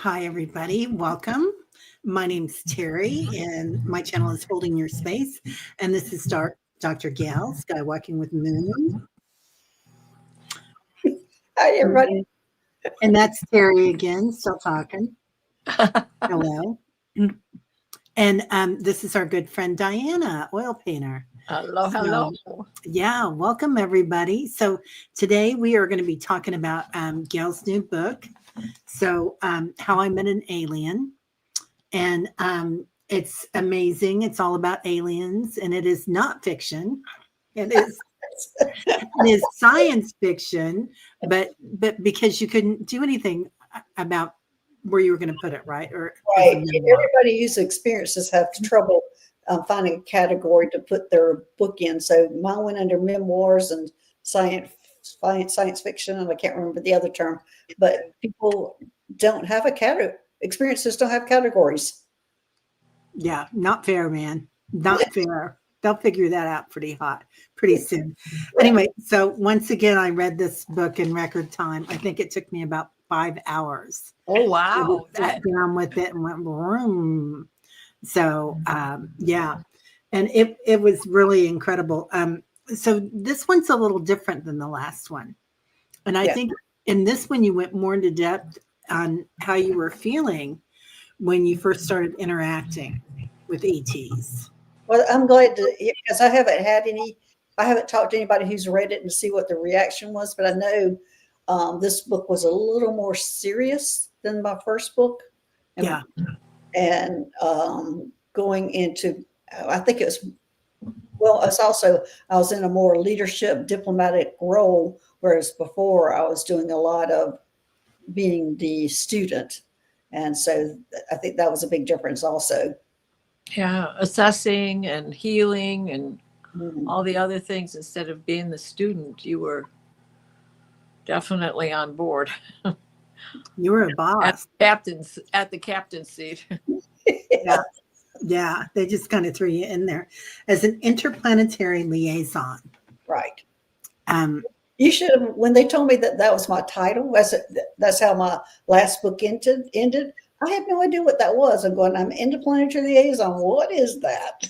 Hi, everybody. Welcome. My name's Terry, and my channel is Holding Your Space. And this is Dr. Gail, Skywalking with Moon. Hi, everybody. And that's Terry again, still talking. Hello. And this is our good friend Diana, oil painter. Hello. Yeah, welcome everybody. So today we are going to be talking about Gail's new book. So How I Met an Alien. And it's amazing. It's all about aliens, and it is not fiction. It is science fiction, but because you couldn't do anything about where you were going to put it, right? Or right. Everybody who's experiences have trouble finding a category to put their book in. So mine went under memoirs and science fiction, and I can't remember the other term. But people don't have a category. Experiences don't have categories. Yeah, not fair, man. Not fair. They'll figure that out pretty soon. Anyway, so once again, I read this book in record time. I think it took me about 5 hours. Oh, wow. I sat down with it and went, vroom. So, yeah. And it was really incredible. So this one's a little different than the last one. And I think in this one, you went more into depth on how you were feeling when you first started interacting with ETs. Well, I'm glad to, because I haven't talked to anybody who's read it and see what the reaction was, but I know this book was a little more serious than my first book. And going into, I think it's also, I was in a more leadership diplomatic role, whereas before I was doing a lot of being the student. And so I think that was a big difference also. Yeah, assessing and healing and all the other things. Instead of being the student, you were definitely on board. You were a boss. At the captain's seat. Yeah, they just kind of threw you in there as an interplanetary liaison. Right. You should have, when they told me that was my title, that's how my last book ended. I had no idea what that was. I'm going, I'm interplanetary liaison. What is that?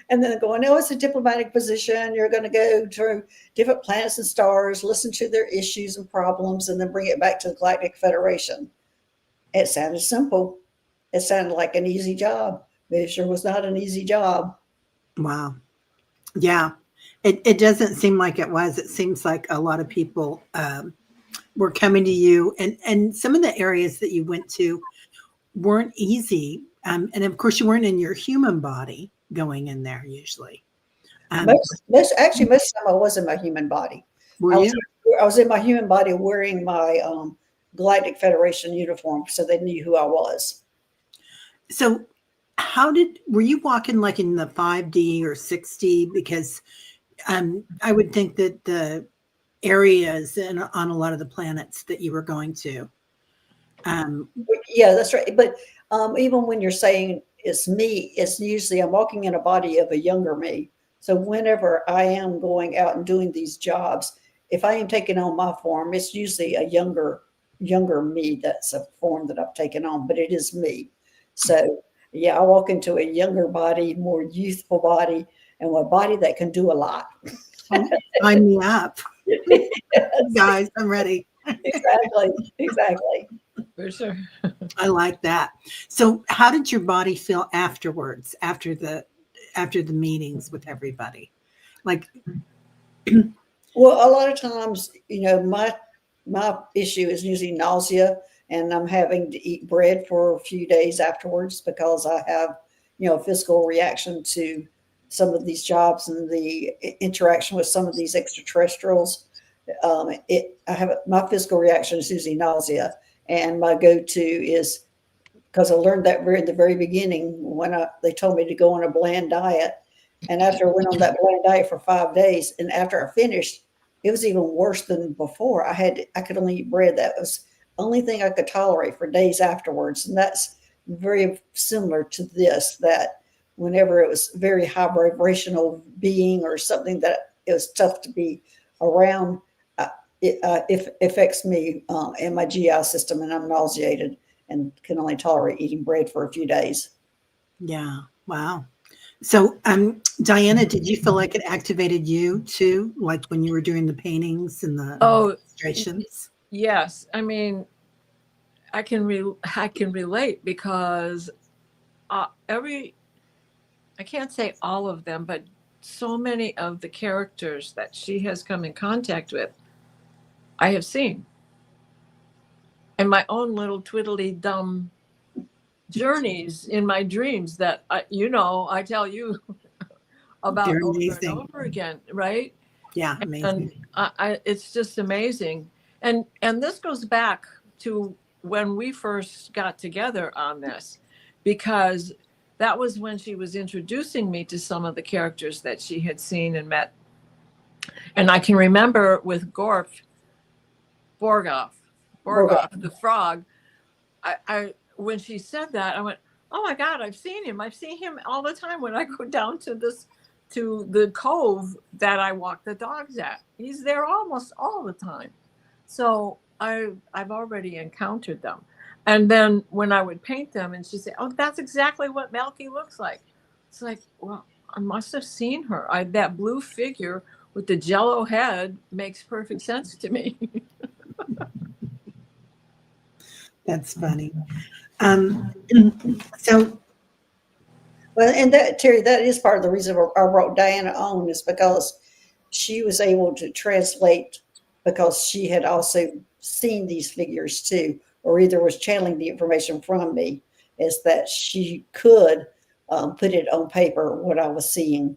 And then going, no, it's a diplomatic position. You're going to go through different planets and stars, listen to their issues and problems, and then bring it back to the Galactic Federation. It sounded simple. It sounded like an easy job, but it sure was not an easy job. Wow. Yeah. It doesn't seem like it was. It seems like a lot of people were coming to you, and some of the areas that you went to weren't easy. And of course, you weren't in your human body going in there usually. Most of the time I was in my human body. I was in my human body wearing my Galactic Federation uniform, so they knew who I was. So were you walking like in the 5D or 6D? Because I would think that the areas on a lot of the planets that you were going to. Yeah, that's right. But even when you're saying it's me, it's usually I'm walking in a body of a younger me. So whenever I am going out and doing these jobs, if I am taking on my form, it's usually a younger me. That's a form that I've taken on, but it is me. So yeah, I walk into a younger body, more youthful body, and a body that can do a lot. Sign me up. Guys, I'm ready. Exactly. For sure. I like that. So how did your body feel afterwards, after the meetings with everybody? Like, well, a lot of times, my issue is usually nausea, and I'm having to eat bread for a few days afterwards because I have, a physical reaction to some of these jobs and the interaction with some of these extraterrestrials. My physical reaction is usually nausea, and my go-to is, because I learned that in the very beginning when they told me to go on a bland diet, and after I went on that bland diet for 5 days, and after I finished, it was even worse than before. I could only eat bread. That was the only thing I could tolerate for days afterwards, and that's very similar to this. That whenever it was very high vibrational being or something that it was tough to be around, it affects me and my GI system, and I'm nauseated and can only tolerate eating bread for a few days. Yeah. Wow. So, Diana, did you feel like it activated you too? Like when you were doing the paintings and the Oh, illustrations? yes. I mean, I can relate because I can't say all of them, but so many of the characters that she has come in contact with, I have seen. And my own little twiddly dumb journeys in my dreams that I tell you about They're over and amazing. over again, right? Yeah, And amazing. it's just amazing. And this goes back to when we first got together on this, because that was when she was introducing me to some of the characters that she had seen and met. And I can remember with Borgoff, the frog, I when she said that, I went, "Oh my God, I've seen him. I've seen him all the time when I go down to the cove that I walk the dogs at. He's there almost all the time." So I've already encountered them. And then when I would paint them, and she'd say, "Oh, that's exactly what Melky looks like." It's like, well, I must have seen her. That blue figure with the jello head makes perfect sense to me. That's funny. So, Well, and that, Terry, that is part of the reason I wrote Diana on, is because she was able to translate, because she had also seen these figures too, or either was channeling the information from me, is that she could put it on paper what I was seeing.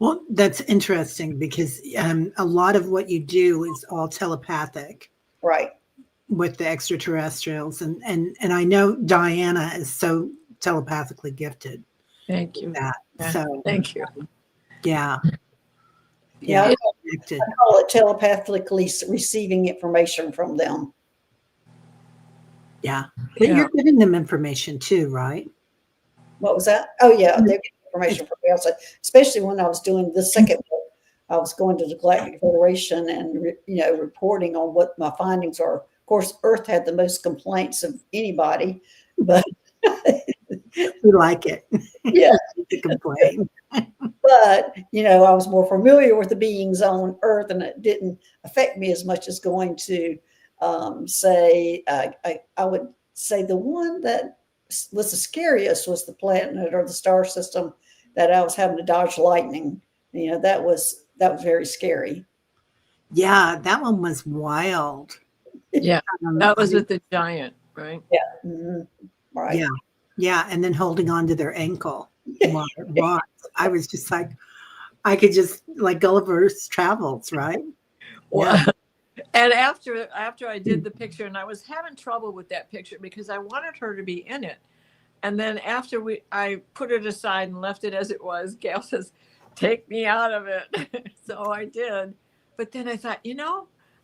well, that's interesting because a lot of what you do is all telepathic Right. with the extraterrestrials, and I know Diana is so telepathically gifted. Thank you. That so Thank you. yeah, Yeah, I connected. call it telepathically receiving information from them. Yeah, but Yeah. you're giving them information too, right? What was that? Oh, yeah, they're getting information from me also, especially when I was doing the second book. I was going to the Galactic Federation and, reporting on what my findings are. Of course, Earth had the most complaints of anybody, but We like it. yeah, To complain. but, I was more familiar with the beings on Earth, and it didn't affect me as much as going to say, I would say the one that was the scariest was the planet or the star system that I was having to dodge lightning. That was very scary. Yeah, that one was wild. Yeah. Um, That was with the giant, right? Yeah. Mhm. Right. yeah, yeah, and then holding on to their ankle while it walks. I was just like, I could just like Gulliver's Travels, right? Well, Yeah. and after I did the picture, and I was having trouble with that picture because I wanted her to be in it. And then after I put it aside and left it as it was, Gail says, "Take me out of it." So I did. But then I thought,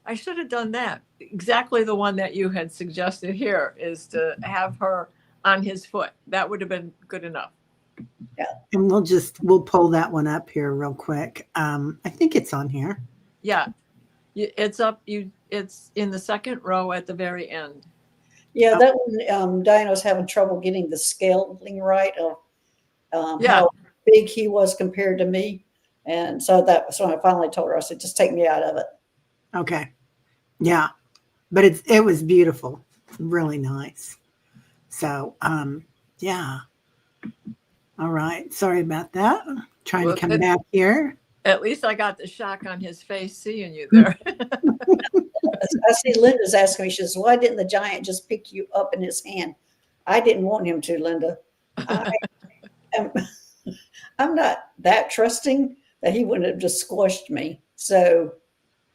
I should have done that. Exactly the one that you had suggested here is to have her on his foot. That would have been good enough. And we'll pull that one up here real quick. I think it's on here. Yeah. It's up. It's in the second row at the very end. Yeah, that one, Diana was having trouble getting the scaling right of Yeah. how big he was compared to me. And so that was when I finally told her, I said, just take me out of it. Okay. Yeah. But it was beautiful. Really nice. So yeah. All right. Sorry about that. Trying to come back here. At least I got the shock on his face seeing you there. I see Linda's asking me, she says, why didn't the giant just pick you up in his hand? I didn't want him to, Linda. I'm not that trusting that he wouldn't have just squashed me. So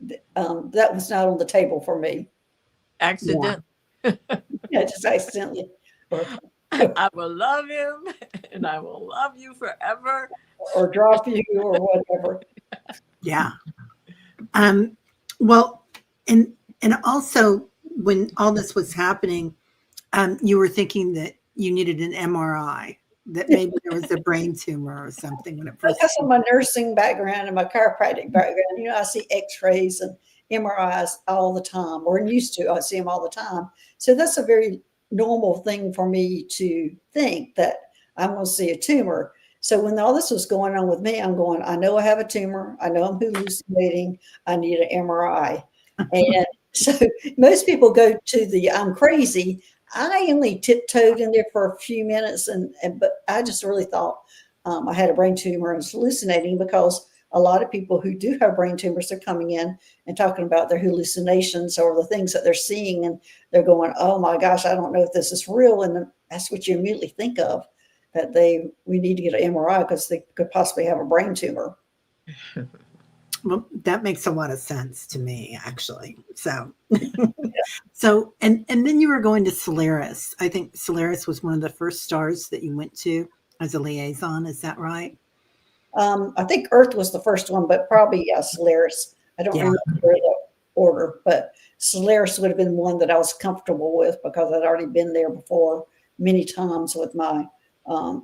that was not on the table for me. Accident. Yeah, just accidentally. I will love him and I will love you forever. Or drop you or whatever. Yeah. Well, and also when all this was happening, you were thinking that you needed an MRI. that maybe there was a brain tumor or something when it first. Because of my nursing background and my chiropractic background, I see X-rays and MRIs all the time, or used to. I see them all the time. So that's a very normal thing for me to think that I'm going to see a tumor. So when all this was going on with me, I'm going, I know I have a tumor. I know I'm hallucinating. I need an MRI. And so most people go to the I'm crazy. I only tiptoed in there for a few minutes, but I just really thought I had a brain tumor and was hallucinating, because a lot of people who do have brain tumors are coming in and talking about their hallucinations or the things that they're seeing, and they're going, oh my gosh, I don't know if this is real. And that's what you immediately think of, that we need to get an MRI because they could possibly have a brain tumor. Well, that makes a lot of sense to me, actually. So, so, and then you were going to Solaris. I think Solaris was one of the first stars that you went to as a liaison. Is that right? I think Earth was the first one, but probably Solaris. I don't remember the order, but Solaris would have been one that I was comfortable with, because I'd already been there before many times with my, not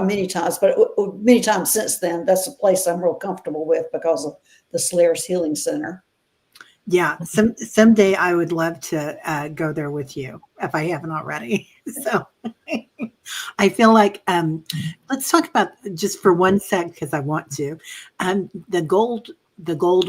many times, but many times since then. That's a place I'm real comfortable with because of the Solaris Healing Center. Yeah, someday I would love to go there with you if I haven't already. So I feel like let's talk about, just for one sec, because I want to, the gold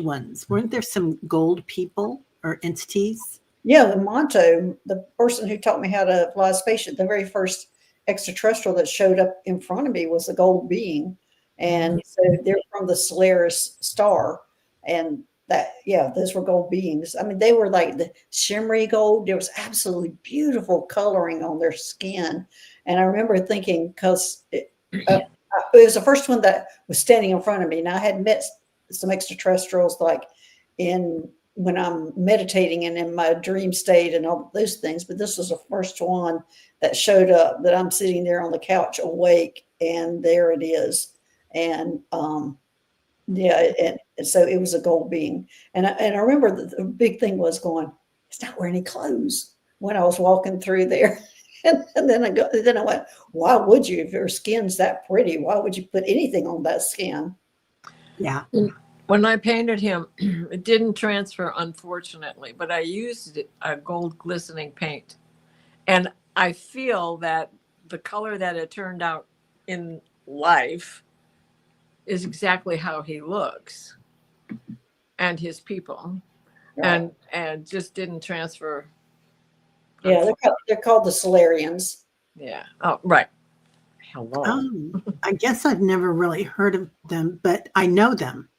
ones. Weren't there some gold people or entities? Yeah, the Monto, the person who taught me how to fly a spaceship, the very first extraterrestrial that showed up in front of me was a gold being, and so they're from the Solaris star, and those were gold beings. I mean, they were like the shimmery gold. There was absolutely beautiful coloring on their skin. And I remember thinking, because it was the first one that was standing in front of me. Now, I had met some extraterrestrials when I'm meditating and in my dream state and all those things, but this was the first one that showed up, that I'm sitting there on the couch awake, and there it is. And and so it was a gold being. And I remember the big thing was going, it's not wearing any clothes when I was walking through there. And then I went, why would you, if your skin's that pretty, why would you put anything on that skin? Yeah. When I painted him, it didn't transfer, unfortunately, but I used a gold glistening paint. And I feel that the color that it turned out in life is exactly how he looks and his people, right. and just didn't transfer. Yeah, they're called the Solarians. Yeah. Oh, right. Hello. I guess I've never really heard of them, but I know them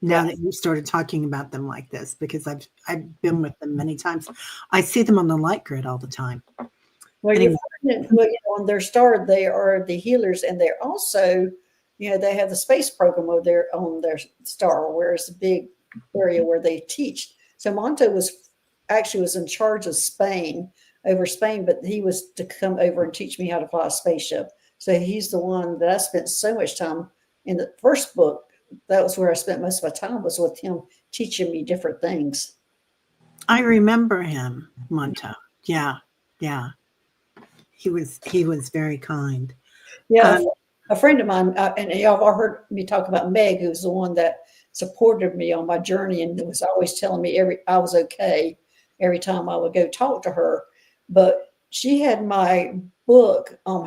now that you started talking about them like this, because I've been with them many times. I see them on the light grid all the time. Well, anyway. On their star, they are the healers, and they're also, they have the space program on their star, where it's a big area where they teach. So Monto was in charge of Spain, but he was to come over and teach me how to fly a spaceship. So he's the one that I spent so much time in the first book. That was where I spent most of my time, was with him teaching me different things. I remember him, Monto. Yeah. He was very kind. Yeah, a friend of mine, and y'all have all heard me talk about Meg, who's the one that supported me on my journey and was always telling me I was okay every time I would go talk to her. But she had my book on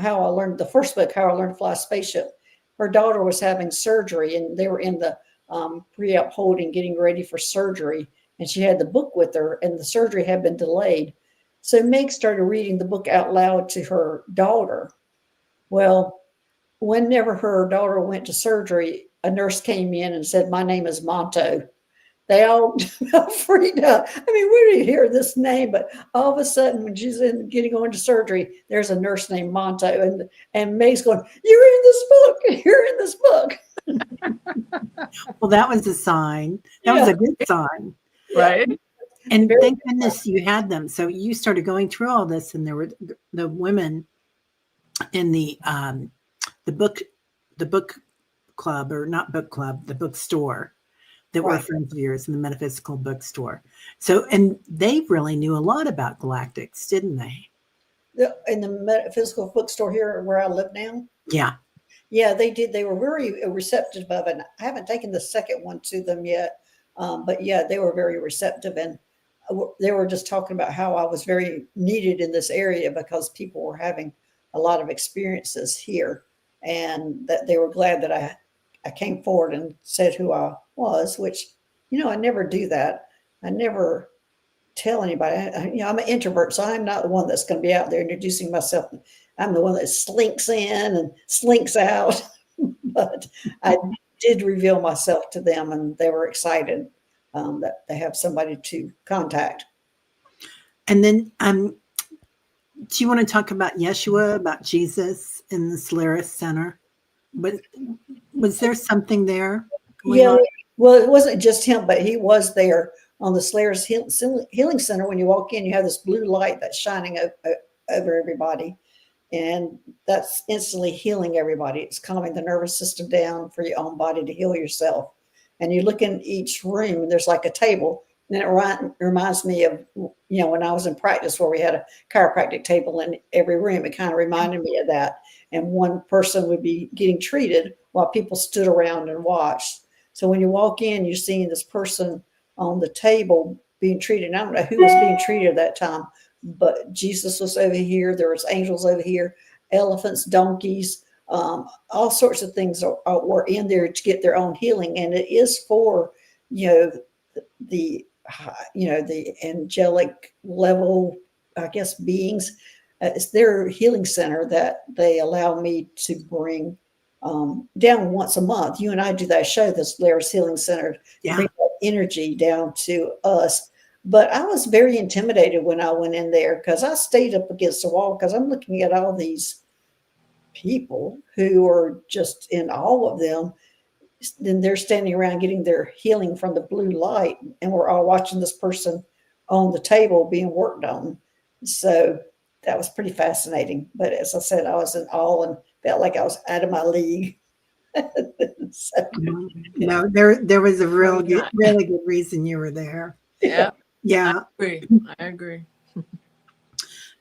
the first book, How I Learned to Fly a Spaceship. Her daughter was having surgery, and they were in the pre-op holding, getting ready for surgery. And she had the book with her, and the surgery had been delayed. So Meg started reading the book out loud to her daughter. Well, whenever her daughter went to surgery, a nurse came in and said, "My name is Monto." They all freaked out. I mean, we didn't hear this name, but all of a sudden, when she's getting on to surgery, there's a nurse named Monto, and Meg's going, "You're in this book. You're in this book." Well, that was a sign. That was a good sign, right? And thank goodness you had them. So you started going through all this, and there were the women in the book club, or not book club, the bookstore, that were friends of yours in the metaphysical bookstore. So, and they really knew a lot about galactics, didn't they? In the metaphysical bookstore here where I live now. Yeah. Yeah, they did. They were very receptive of it. I haven't taken the second one to them yet, but yeah, they were very receptive, and they were just talking about how I was very needed in this area because people were having a lot of experiences here, and that they were glad that I came forward and said who I was, which I never do that. I never tell anybody. I'm an introvert, so I'm not the one that's going to be out there introducing myself. I'm the one that slinks in and slinks out. But I did reveal myself to them, and they were excited that they have somebody to contact. And then, do you want to talk about Yeshua, about Jesus in the Solaris Center? Was there something there? Yeah, well, it wasn't just him, but he was there on the Solaris Healing Center. When you walk in, you have this blue light that's shining over everybody, and that's instantly healing everybody. It's calming the nervous system down for your own body to heal yourself. And you look in each room, and there's like a table, and it reminds me of when I was in practice where we had a chiropractic table in every room. It kind of reminded me of that. And one person would be getting treated while people stood around and watched. So when you walk in, you're seeing this person on the table being treated. And I don't know who was being treated at that time, but Jesus was over here. There was angels over here, elephants, donkeys, all sorts of things were in there to get their own healing. And it is for, the angelic level, I guess, beings. It's their healing center that they allow me to bring down once a month. You and I do that show, this Solaris Healing Center, Yeah. bring that energy down to us. But I was very intimidated when I went in there because I stayed up against the wall because I'm looking at all these people who are just in awe of them. Then they're standing around getting their healing from the blue light, and we're all watching this person on the table being worked on. So that was pretty fascinating. But as I said, I was in awe and felt like I was out of my league. So, No, there was a really good reason you were there. Yeah. Yeah. I agree.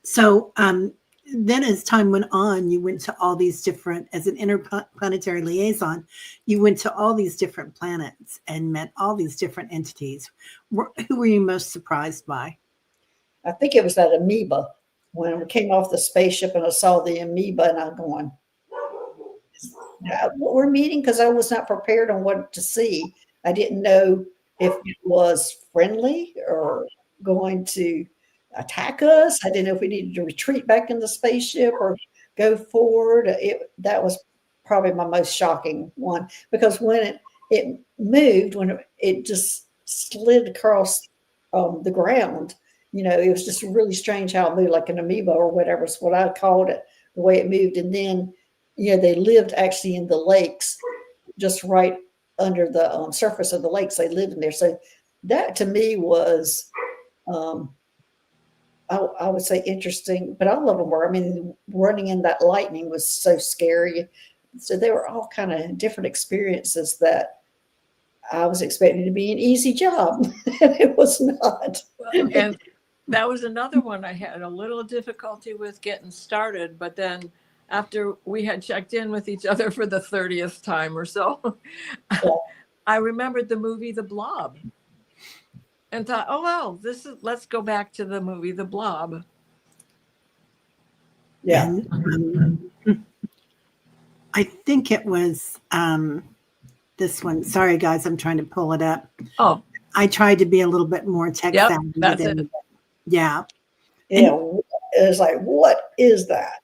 So then as time went on, you went to all these different, as an interplanetary liaison, you went to all these different planets and met all these different entities. Who were you most surprised by? I think it was that amoeba. When we came off the spaceship and I saw the amoeba, and I'm going, what we're meeting, because I was not prepared on what to see. I didn't know if it was friendly or going to attack us. I didn't know if we needed to retreat back in the spaceship or go forward. That was probably my most shocking one, because when it moved, when it just slid across the ground, it was just really strange how it moved, like an amoeba or whatever is what I called it, the way it moved. And then, they lived actually in the lakes, just right under the surface of the lakes. They lived in there. So that to me was, I would say, interesting, but all of them were. I mean, running in that lightning was so scary. So they were all kind of different experiences that I was expecting to be an easy job, and it was not. And that was another one I had a little difficulty with getting started, but then after we had checked in with each other for the 30th time or so, I remembered the movie The Blob and thought, oh, well, let's go back to the movie The Blob. Yeah. And, I think it was this one. Sorry, guys, I'm trying to pull it up. Oh, I tried to be a little bit more tech savvy. That's it. Yeah. Yeah. It was like, what is that?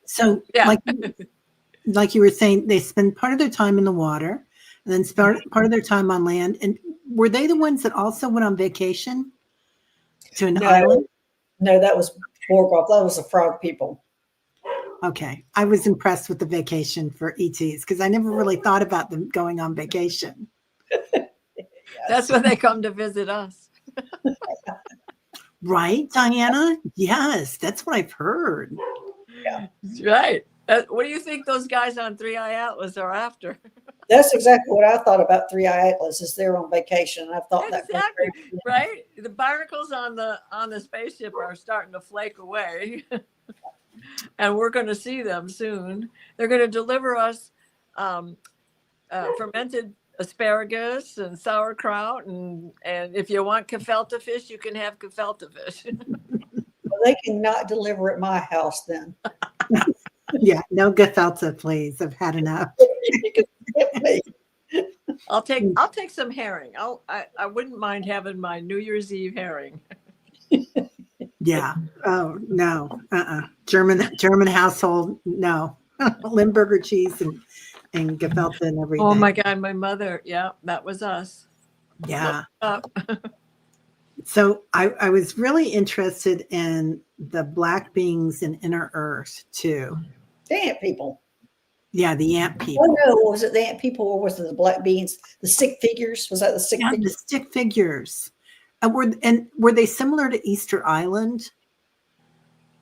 So, yeah. like you were saying, they spend part of their time in the water and then spend part of their time on land. And were they the ones that also went on vacation to an island? No, that was Borgoff. That was the frog people. Okay. I was impressed with the vacation for ETs because I never really thought about them going on vacation. That's when they come to visit us. Right, Diana? Yes, that's what I've heard. Yeah. Right. What do you think those guys on 3i Atlas are after? That's exactly what I thought about Three Eye Atlas. Is they're on vacation, and I thought that was Exactly, very right? The barnacles on the spaceship are starting to flake away, and we're going to see them soon. They're going to deliver us um, fermented asparagus and sauerkraut, and if you want gefilte fish, you can have gefilte fish. well, they cannot deliver at my house then. Yeah, no gefilte, please. I've had enough. You can skip me. I'll take some herring. I wouldn't mind having my New Year's Eve herring. Yeah. Oh no. German household. No. Limburger cheese and gefilte and everything. Oh my God, my mother. Yeah, that was us. Yeah. Up. So I was really interested in the black beings in Inner Earth too. The ant people. Yeah, the ant Oh people. no, was it the ant people or was it the black beings? The stick figures? Was that the stick Yeah, the figures? stick figures. Were they similar to Easter Island,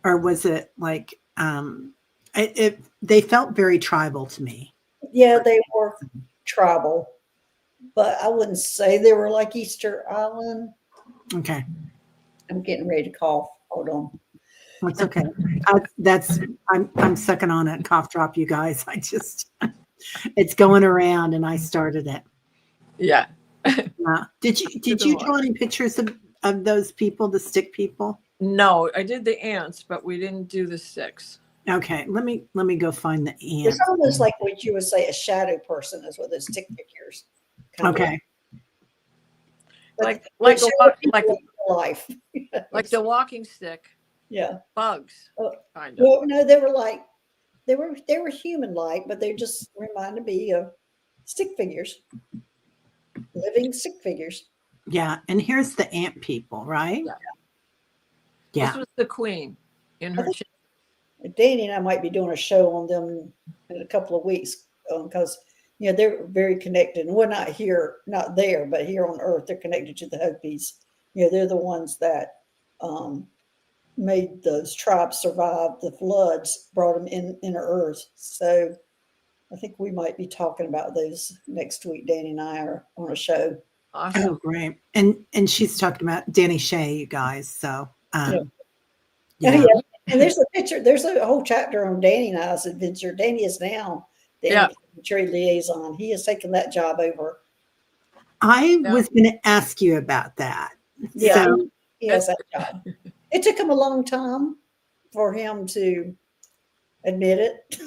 or was it like they felt very tribal to me? Yeah, they were tribal, but I wouldn't say they were like Easter Island. Okay, I'm getting ready to cough. Hold on. it's okay. I'm sucking on a cough drop, you guys. It's going around, and I started it. Yeah. Did you draw any pictures of those people, the stick people? No, I did the ants, but we didn't do the sticks. Okay, let me go find the ant. It's almost like what you would say a shadow person is with those stick figures. Okay. Like life. like the walking stick. Yeah. Bugs. Kind of. Well, no, they were human like, but they just reminded me of stick figures. Living stick figures. Yeah, and here's the ant people, right? Yeah. This was the queen in her chair. Danny and I might be doing a show on them in a couple of weeks because they're very connected. And we're not there, but here on Earth, they're connected to the Hopis. They're the ones that made those tribes survive the floods, brought them in Earth. So I think we might be talking about those next week. Danny and I are on a show. Awesome. Oh, great. And she's talking about Danny Shea, you guys. So yeah. And there's a picture, there's a whole chapter on Danny and I's adventure. Danny is now the planetary liaison. He has taken that job over. I was going to ask you about that. Yeah, So, he has that job. It took him a long time for him to admit it.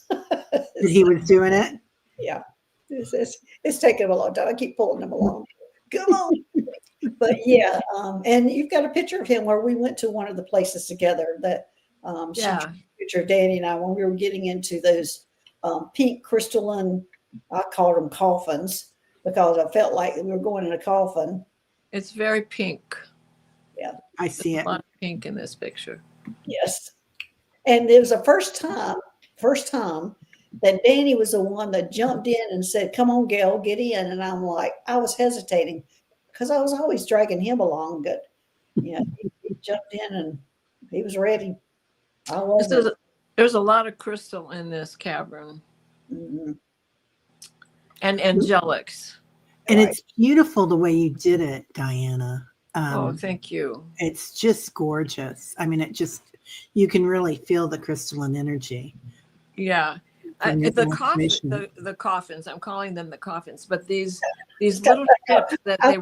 that he was doing it. Yeah, it's taken him a long time. I keep pulling him along. Come on. But yeah, and you've got a picture of him where we went to one of the places together that she took a picture of Danny and I when we were getting into those pink crystalline, I called them coffins because I felt like we were going in a coffin. It's very pink. Yeah. I see it. A lot of pink in this picture. Yes. And it was the first time that Danny was the one that jumped in and said, "Come on, Gail, get in." And I'm like, I was hesitating because I was always dragging him along, but he jumped in and he was ready. There's a lot of crystal in this cavern. Mm-hmm. And angelics. And it's beautiful the way you did it, Diana. Thank you. It's just gorgeous. I mean, you can really feel the crystalline energy. Yeah. The coffins, I'm calling them the coffins, but these little ships that they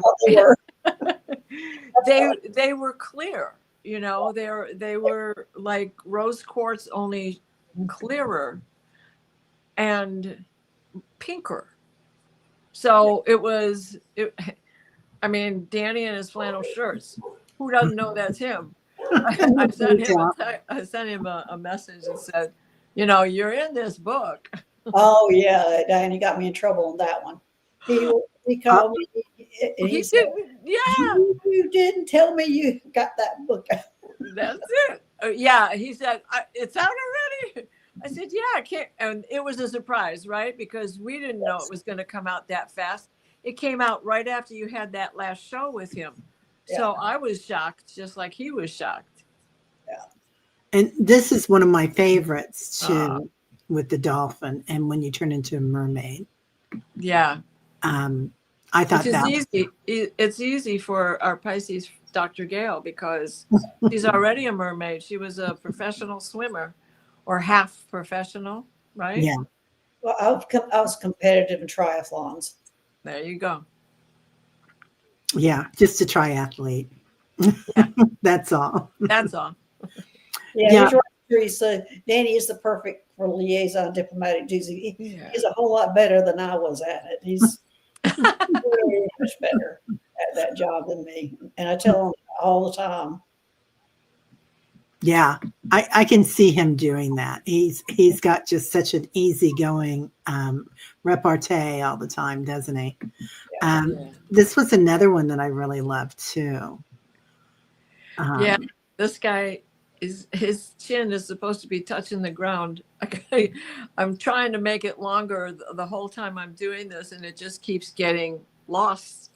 were clear, they were like rose quartz, only clearer and pinker. So Danny in his flannel shirts, who doesn't know that's him? I sent him a message and said, you're in this book. Oh yeah, Diane, you got me in trouble on that one. He called me. He said, you didn't tell me you got that book. That's it. Yeah, he said, it's out already. I said, yeah, I can't. And it was a surprise, right? Because we didn't know it was going to come out that fast. It came out right after you had that last show with him. Yeah. So I was shocked, just like he was shocked. Yeah. And this is one of my favorites too, with the dolphin and when you turn into a mermaid. Yeah. I thought Which is that easy. It's easy for our Pisces Dr. Gail because she's already a mermaid. She was a professional swimmer or half professional, right? yeah, Well, I was competitive in triathlons. There you go. yeah, just a triathlete. Yeah. That's all. That's all. Yeah, Yeah. he's right, Teresa. Danny is the perfect for liaison diplomatic duty. Yeah. He's a whole lot better than I was at it. He's very much better at that job than me. And I tell him all the time. Yeah, I can see him doing that. He's got just such an easygoing repartee all the time, doesn't he? Yeah. This was another one that I really loved too. Yeah. This guy is, his chin is supposed to be touching the ground. I'm trying to make it longer the whole time I'm doing this, and it just keeps getting lost.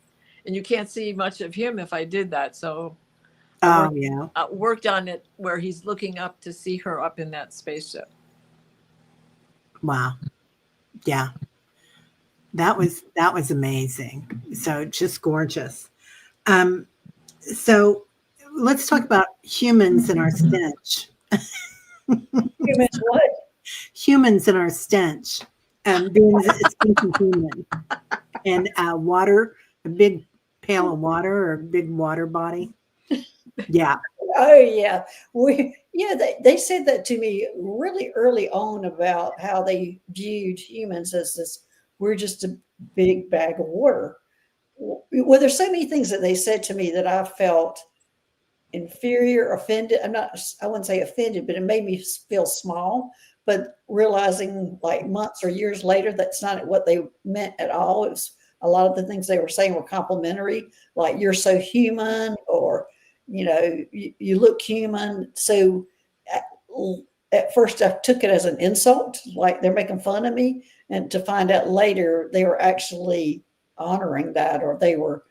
And you can't see much of him if I did that. So I worked on it where he's looking up to see her up in that spaceship. Wow. Yeah. That was amazing. So just gorgeous. So let's talk about humans and our stench. Humans what? Humans and our stench. Being a stinky human. And water, a big pail of water or a big water body. Yeah. Oh yeah. They said that to me really early on about how they viewed humans as this, we're just a big bag of water. Well, there's so many things that they said to me that I felt inferior, offended. I wouldn't say offended, but it made me feel small. But realizing like months or years later, that's not what they meant at all. It was a lot of the things they were saying were complimentary, like you're so human, or you look human. So at first I took it as an insult, like they're making fun of me, and to find out later they were actually honoring that, or they were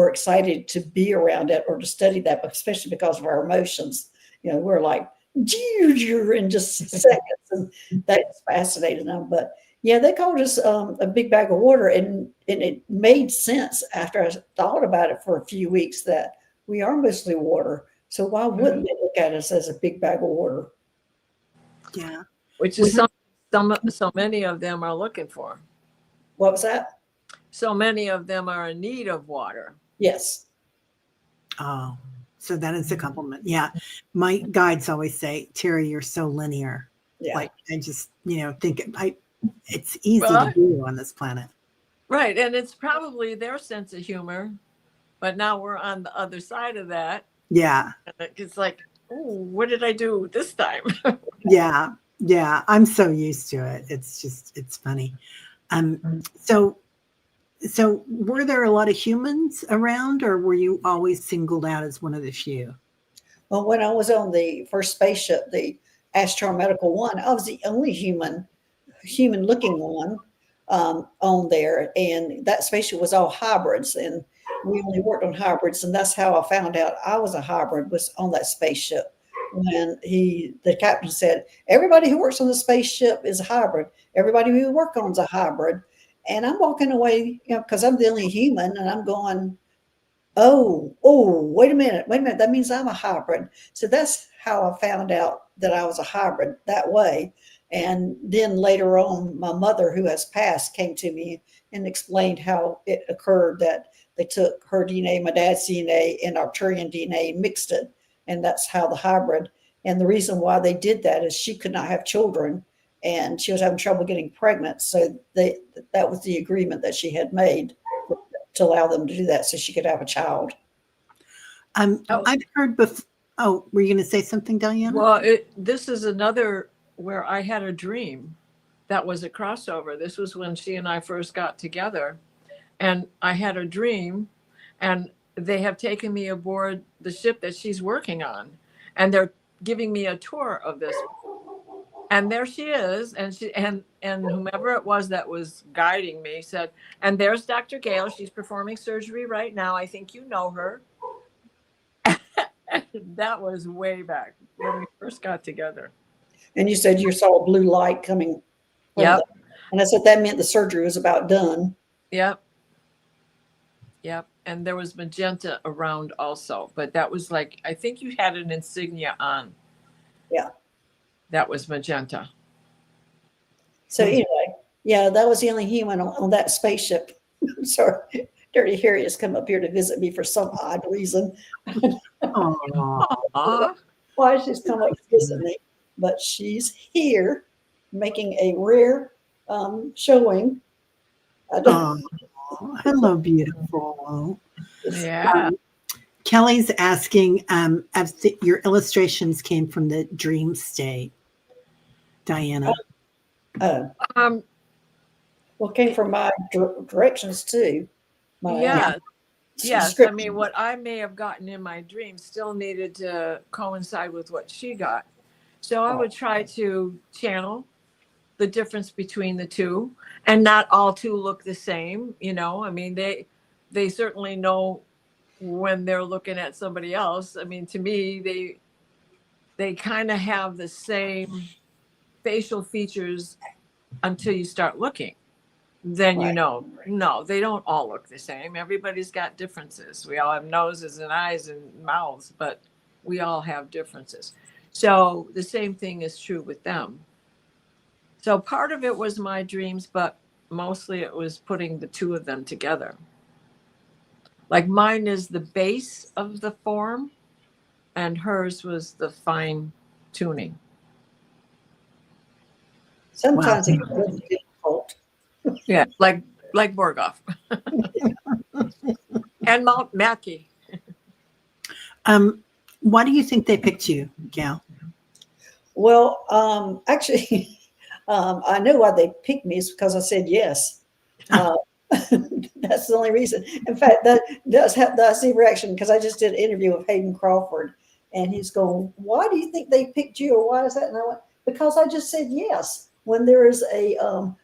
excited to be around it or to study that, especially because of our emotions. We're like in just seconds, and that's fascinating them. But yeah, they called us a big bag of water, and it made sense after I thought about it for a few weeks that we are mostly water. So why wouldn't they look at us as a big bag of water? Yeah. Which is so many of them are looking for. What was that? So many of them are in need of water. Yes. Oh, so that is a compliment. Yeah. My guides always say, Terry, you're so linear. Yeah. Like I just, think it's easy to do on this planet. Right. And it's probably their sense of humor, but now we're on the other side of that. Yeah. And it's like, oh, what did I do this time? Yeah. Yeah. I'm so used to it. It's funny. So were there a lot of humans around, or were you always singled out as one of the few? Well, when I was on the first spaceship, the Astro Medical One, I was the only human looking one on there. And that spaceship was all hybrids, and we only worked on hybrids. And that's how I found out I was a hybrid, was on that spaceship. When the captain said, everybody who works on the spaceship is a hybrid. Everybody we work on is a hybrid. And I'm walking away, because I'm the only human, and I'm going, oh, wait a minute. That means I'm a hybrid. So that's how I found out that I was a hybrid that way. And then later on, my mother, who has passed, came to me and explained how it occurred, that they took her DNA, my dad's DNA, and Arcturian DNA, mixed it. And that's how the hybrid. And the reason why they did that is she could not have children, and she was having trouble getting pregnant. So that was the agreement that she had made to allow them to do that, so she could have a child. I've heard before. Oh, were you going to say something, Diana? Well, this is another where I had a dream that was a crossover. This was when she and I first got together, and I had a dream, and they have taken me aboard the ship that she's working on, and they're giving me a tour of this. And there she is, and whomever it was that was guiding me said, and there's Dr. Gail. She's performing surgery right now. I think you know her. That was way back when we first got together. And you said you saw a blue light coming. Yep. And I said that meant the surgery was about done. Yep. Yep. And there was magenta around also, but that was like, I think you had an insignia on. Yeah. That was magenta. So anyway, yeah, that was the only human on that spaceship. Sorry, Dirty Harry has come up here to visit me for some odd reason. Aw. Why she's come up to visit me? But she's here making a rare showing. Hello, beautiful. Yeah. Kelly's asking if your illustrations came from the dream state, Diana. Um, Well, came from my directions too. yeah. Yes. I script. mean, what I may have gotten in my dream still needed to coincide with what she got. So I would try to channel the difference between the two, and not all two look the same. You know, I mean, they certainly know when they're looking at somebody else. I mean, to me, they kind of have the same facial features until you start looking. Then you know, no, they don't all look the same. Everybody's got differences. We all have noses and eyes and mouths, but we all have differences. So the same thing is true with them. So part of it was my dreams, but mostly it was putting the two of them together. Like mine is the base of the form, and hers was the fine tuning. Sometimes it gets really difficult. Yeah, like Borgoff and Mount Mackey. Why do you think they picked you, Gail? Well, actually, I know why they picked me is because I said yes. That's the only reason. In fact, that's the reaction, because I just did an interview with Hayden Crawford, and he's going, "Why do you think they picked you, or why is that?" And I went, "Because I just said yes. When there is an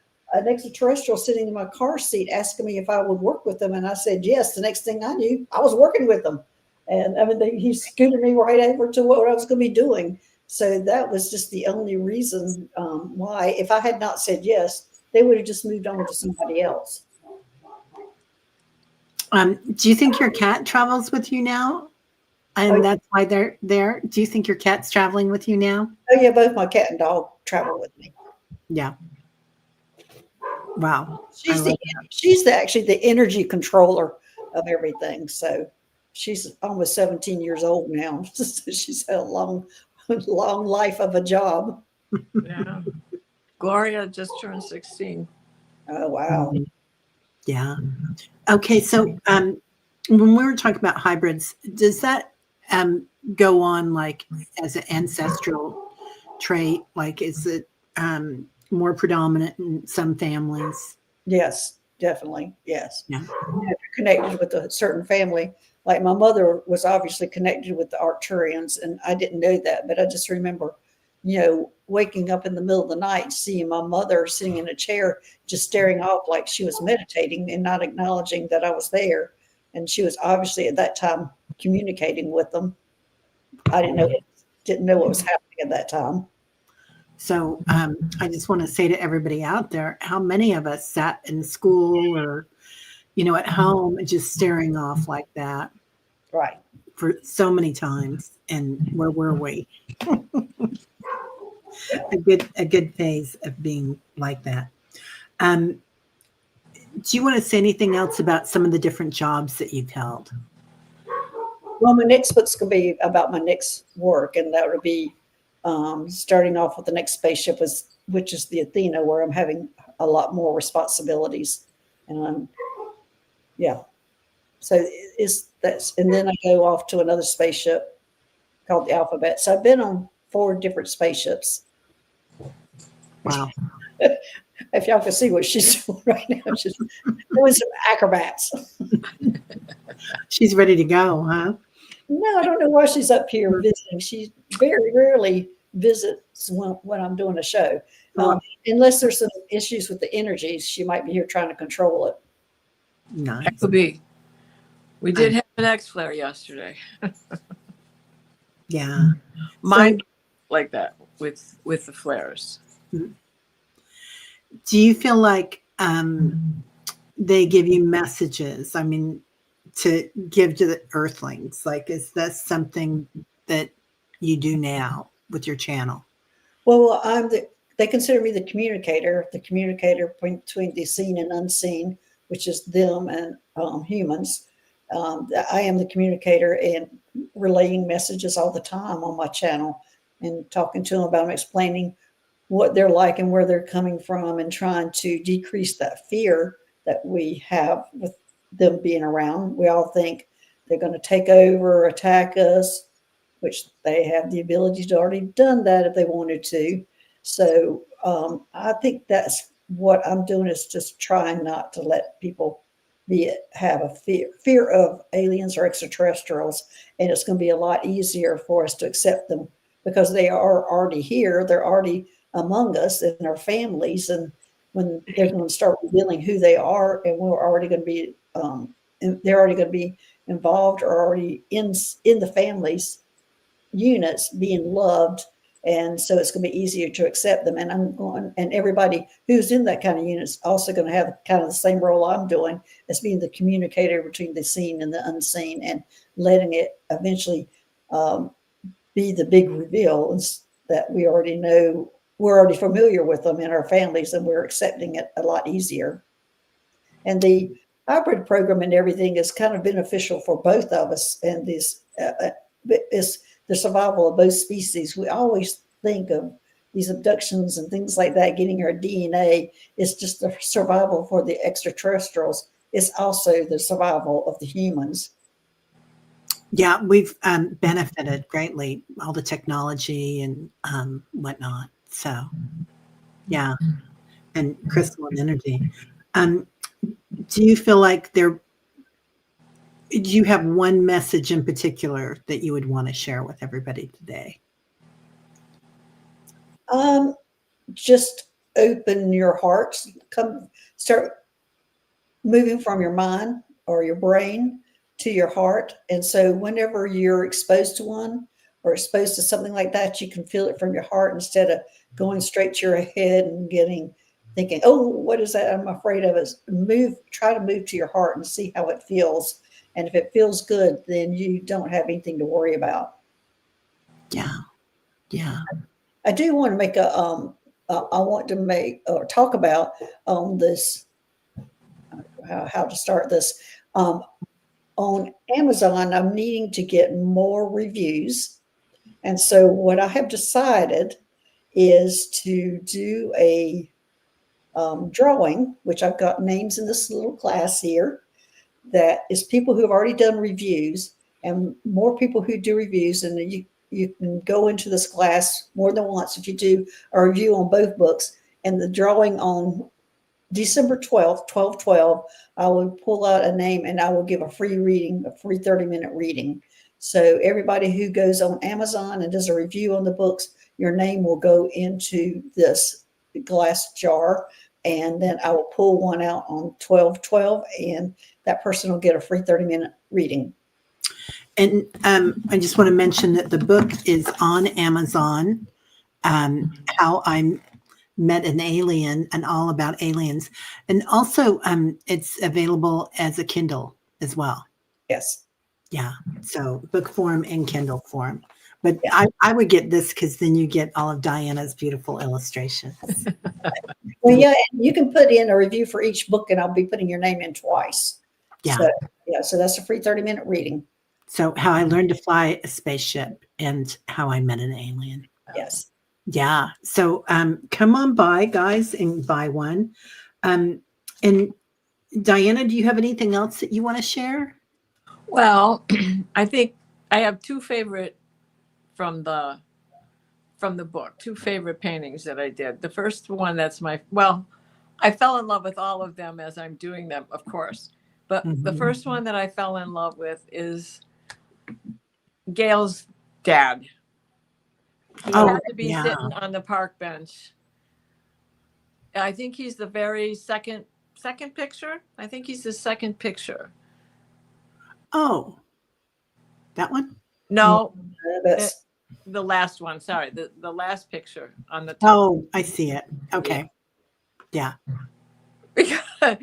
extraterrestrial sitting in my car seat asking me if I would work with them, and I said yes. The next thing I knew, I was working with them, and I mean, he scooted me right over to what I was going to be doing." So that was just the only reason why. If I had not said yes, they would have just moved on to somebody else. Do you think your cat travels with you now? And that's why they're there? Do you think your cat's traveling with you now? Oh yeah, both my cat and dog travel with me. Yeah. Wow. She's actually the energy controller of everything. So she's almost 17 years old now. So she's had a long life of a job. Yeah. Gloria just turned 16. Oh wow. Yeah. Okay. So when we were talking about hybrids, does that go on like as an ancestral trait? Like, is it more predominant in some families? Yes, definitely. Yes. Yeah. If you're connected with a certain family, like my mother was obviously connected with the Arcturians, and I didn't know that, but I just remember, waking up in the middle of the night, seeing my mother sitting in a chair, just staring off like she was meditating and not acknowledging that I was there. And she was obviously at that time communicating with them. I didn't know what was happening at that time. So I just want to say to everybody out there, how many of us sat in school or, at home just staring off like that? Right. For so many times. And where were we? a good phase of being like that. Do you want to say anything else about some of the different jobs that you've held? Well, my next book's going to be about my next work, and that would be starting off with the next spaceship, which is the Athena, where I'm having a lot more responsibilities. And yeah, so and then I go off to another spaceship called the Alphabet. So I've been on 4 different spaceships. Wow. If y'all can see what she's doing right now, she's doing some acrobats. She's ready to go, huh? No, I don't know why she's up here visiting. She very rarely visits when I'm doing a show. Unless there's some issues with the energies, she might be here trying to control it. Nice. That could be. We did have an X-flare yesterday. Yeah. Mine like that with the flares. do you feel like they give you messages? I mean, to give to the earthlings? Like, is that something that you do now with your channel? Well, they consider me the communicator between the seen and unseen, which is them and humans. I am the communicator and relaying messages all the time on my channel and talking to them about them, explaining what they're like and where they're coming from, and trying to decrease that fear that we have with them being around. We all think they're going to take over, attack us, which they have the ability to already done that if they wanted to. So I think that's what I'm doing, is just trying not to let people have a fear of aliens or extraterrestrials. And it's going to be a lot easier for us to accept them because they are already here. They're already among us in our families. And when they're going to start revealing who they are, and we're already going to be, they're already going to be involved or already in the families units being loved, and so it's going to be easier to accept them. And everybody who's in that kind of unit is also going to have kind of the same role I'm doing, as being the communicator between the seen and the unseen, and letting it eventually be the big reveal that we already know. We're already familiar with them in our families, and we're accepting it a lot easier. And the hybrid program and everything is kind of beneficial for both of us, and this is the survival of both species. We always think of these abductions and things like that, getting our DNA, is just the survival for the extraterrestrials. It's also the survival of the humans. Yeah, we've benefited greatly, all the technology and whatnot. So, yeah, and crystalline energy. Do you feel like do you have one message in particular that you would want to share with everybody today? Just open your hearts, start moving from your mind or your brain to your heart. And so whenever you're exposed to one or exposed to something like that, you can feel it from your heart instead of going straight to your head and thinking, oh, what is that? I'm afraid of it. Try to move to your heart and see how it feels. And if it feels good, then you don't have anything to worry about. Yeah. Yeah. I do want to make I want to make or talk about this, how to start this. On Amazon, I'm needing to get more reviews. And so what I have decided is to do a drawing, which I've got names in this little class here, that is people who have already done reviews, and more people who do reviews. And you can go into this class more than once if you do a review on both books. And the drawing on December 12th, 12/12, I will pull out a name and I will give a free reading, a free 30-minute reading. So everybody who goes on Amazon and does a review on the books, your name will go into this glass jar. And then I will pull one out on 12/12, and that person will get a free 30-minute reading. And I just want to mention that the book is on Amazon, How I Met an Alien and All About Aliens. And also it's available as a Kindle as well. Yes. Yeah. So book form and Kindle form. But yeah. I would get this because then you get all of Diana's beautiful illustrations. Well, yeah, and you can put in a review for each book, and I'll be putting your name in twice. Yeah. So that's a free 30-minute reading. So How I Learned to Fly a Spaceship and How I Met an Alien. Yes. Yeah. So come on by, guys, and buy one. And Diana, do you have anything else that you want to share? Well, I think I have two favorite from the book, two favorite paintings that I did. The first one, I fell in love with all of them as I'm doing them, of course. But the first one that I fell in love with is Gail's dad. He had to be sitting on the park bench. I think he's the very second picture. I think he's the second picture. Oh, that one? No, the last one. Sorry, the last picture on the top. Oh, I see it. Okay. Yeah. Because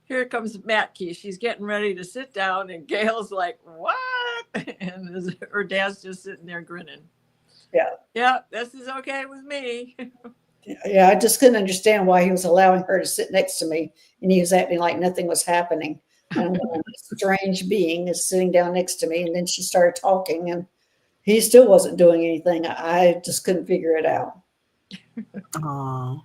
here comes Matt Key. She's getting ready to sit down, and Gail's like, "What?" And her dad's just sitting there grinning. Yeah. Yeah, this is okay with me. Yeah, I just couldn't understand why he was allowing her to sit next to me, and he was acting like nothing was happening. And I'm going, this strange being is sitting down next to me, and then she started talking, and he still wasn't doing anything. I just couldn't figure it out. Oh,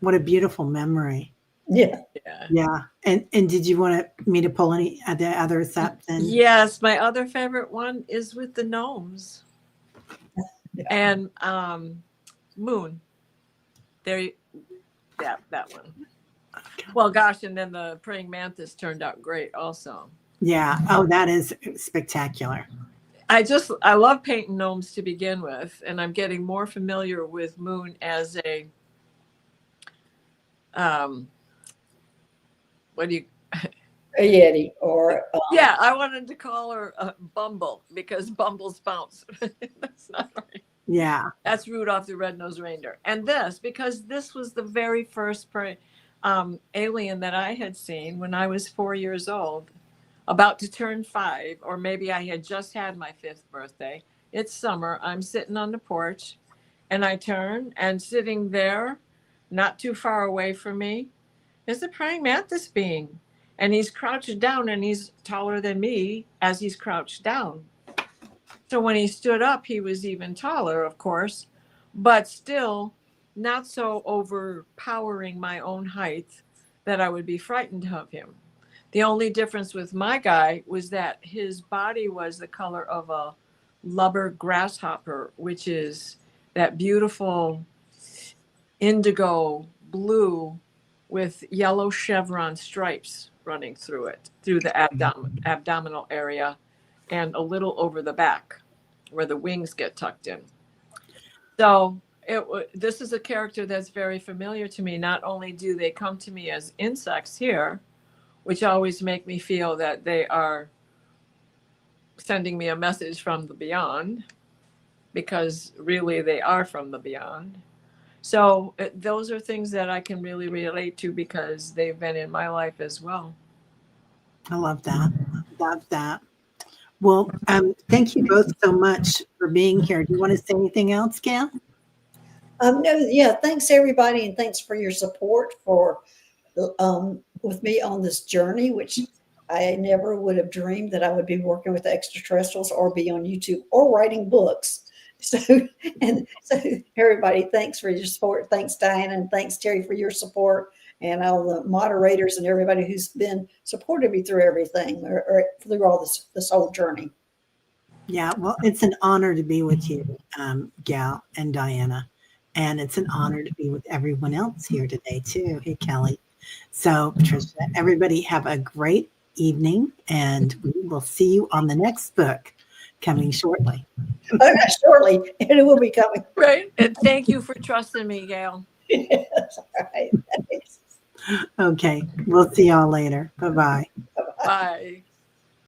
what a beautiful memory. Yeah. Yeah. Yeah. And did you want me to pull any of the others up then? Yes, my other favorite one is with the gnomes. Yeah. And Moon. There, yeah, that one. Well, gosh, and then the praying mantis turned out great also. Yeah. Oh, that is spectacular. I love painting gnomes to begin with, and I'm getting more familiar with Moon as a what do you A Yeti or yeah, I wanted to call her Bumble because Bumbles bounce. That's not right. Yeah. That's Rudolph the Red-Nosed Reindeer. And because this was the very first alien that I had seen when I was 4 years old, about to turn 5, or maybe I had just had my 5th birthday. It's summer. I'm sitting on the porch, and I turn, and sitting there, not too far away from me, is the praying mantis being. And he's crouched down, and he's taller than me as he's crouched down. So when he stood up, he was even taller, of course, but still not so overpowering my own height that I would be frightened of him. The only difference with my guy was that his body was the color of a lubber grasshopper, which is that beautiful indigo blue with yellow chevron stripes running through it, through the abdominal area and a little over the back where the wings get tucked in. So this is a character that's very familiar to me. Not only do they come to me as insects here, which always make me feel that they are sending me a message from the beyond, because really they are from the beyond. So those are things that I can really relate to because they've been in my life as well. I love that. Love that. Well, thank you both so much for being here. Do you want to say anything else, Gail? No, yeah, thanks everybody, and thanks for your support for with me on this journey, which I never would have dreamed that I would be working with extraterrestrials or be on YouTube or writing books. So everybody, thanks for your support. Thanks, Diana, and thanks, Terry, for your support, and all the moderators and everybody who's been supporting me through everything or through all this whole journey. Yeah, well, it's an honor to be with you, Gail and Diana. And it's an honor to be with everyone else here today, too. Hey, Kelly. So, Patricia, everybody have a great evening, and we will see you on the next book coming shortly. Oh, not shortly, and it will be coming. Right. And thank you for trusting me, Gail. Yes, all right. Thanks. Okay, we'll see y'all later. Bye-bye. Bye.